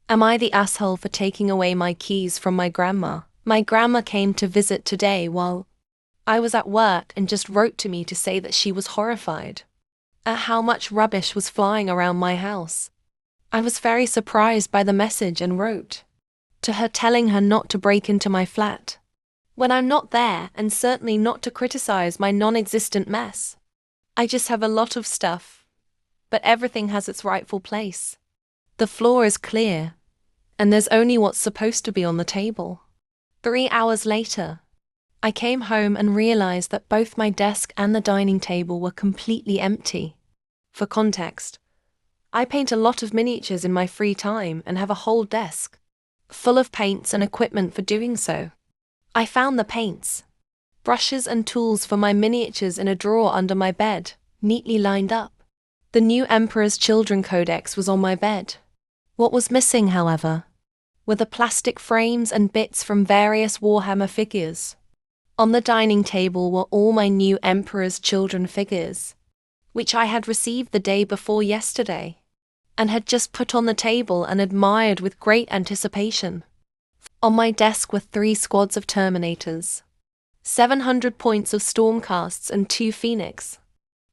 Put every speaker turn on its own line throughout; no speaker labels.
Am I the asshole for taking away my keys from my grandma? My grandma came to visit today while I was at work and just wrote to me to say that she was horrified at how much rubbish was flying around my house. I was very surprised by the message and wrote to her telling her not to break into my flat when I'm not there, and certainly not to criticize my non-existent mess. I just have a lot of stuff, but everything has its rightful place. The floor is clear, and there's only what's supposed to be on the table. 3 hours later, I came home and realized that both my desk and the dining table were completely empty. For context, I paint a lot of miniatures in my free time and have a whole desk full of paints and equipment for doing so. I found the paints, brushes and tools for my miniatures in a drawer under my bed, neatly lined up. The new Emperor's Children Codex was on my bed. What was missing, however, were the plastic frames and bits from various Warhammer figures. On the dining table were all my new Emperor's Children figures, which I had received the day before yesterday, and had just put on the table and admired with great anticipation. On my desk were 3 squads of Terminators, 700 points of Stormcasts and 2 Phoenix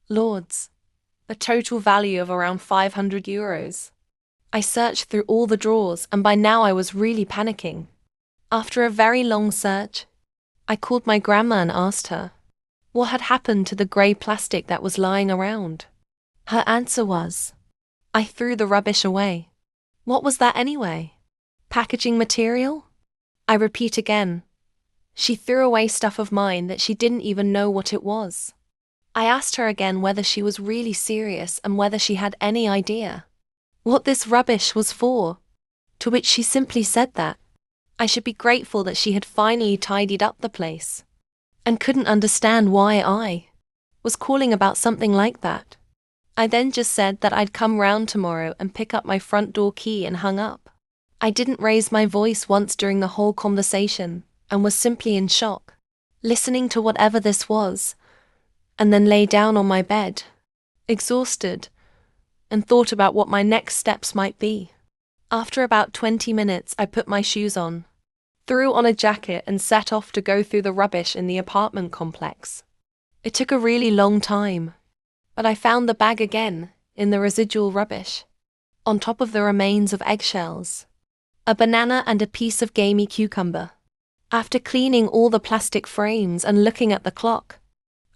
Lords, a total value of around €500. I searched through all the drawers, and by now I was really panicking. After a very long search, I called my grandma and asked her what had happened to the grey plastic that was lying around. Her answer was, "I threw the rubbish away." What was that anyway? Packaging material? I repeat again. She threw away stuff of mine that she didn't even know what it was. I asked her again whether she was really serious and whether she had any idea what this rubbish was for, to which she simply said that I should be grateful that she had finally tidied up the place, and couldn't understand why I was calling about something like that. I then just said that I'd come round tomorrow and pick up my front door key and hung up. I didn't raise my voice once during the whole conversation and was simply in shock, listening to whatever this was, and then lay down on my bed, exhausted, and thought about what my next steps might be. After about 20 minutes, I put my shoes on, threw on a jacket and set off to go through the rubbish in the apartment complex. It took a really long time, but I found the bag again in the residual rubbish, on top of the remains of eggshells, a banana and a piece of gamey cucumber. After cleaning all the plastic frames and looking at the clock,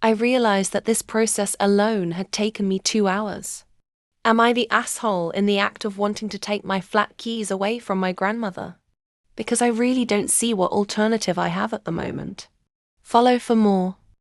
I realized that this process alone had taken me 2 hours. Am I the asshole in the act of wanting to take my flat keys away from my grandmother? Because I really don't see what alternative I have at the moment. Follow for more.